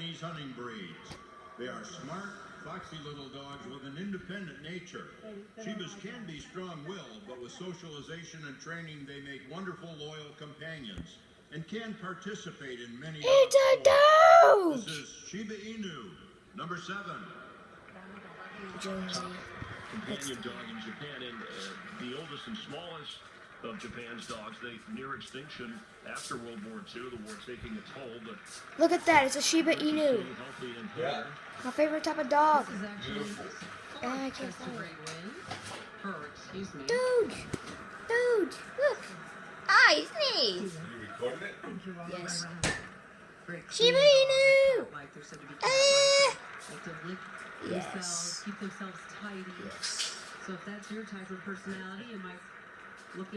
Japanese hunting breeds. They are smart, foxy little dogs with an independent nature. Shibas can be strong-willed, but with socialization and training, they make wonderful, loyal companions and can participate in many. It's a DOGE! This is Shiba Inu, number 7. Jonesy. Companion dog in Japan, and the oldest and smallest of Japan's dogs. They near extinction after World War II. The war taking a toll, but Look at that, it's a Shiba Inu. healthy and Yeah. My favorite type of dog. This is actually Beautiful. I can't just a find it. great win. Or, excuse me. DOGE! DOGE! Look! I sneeze! You recorded it? Yes. Great Shiba clean Inu! dogs, like they're said to be cat-like. Like to lick Yes. themselves, keep themselves tidy. Yes. So if that's your type of personality, you might look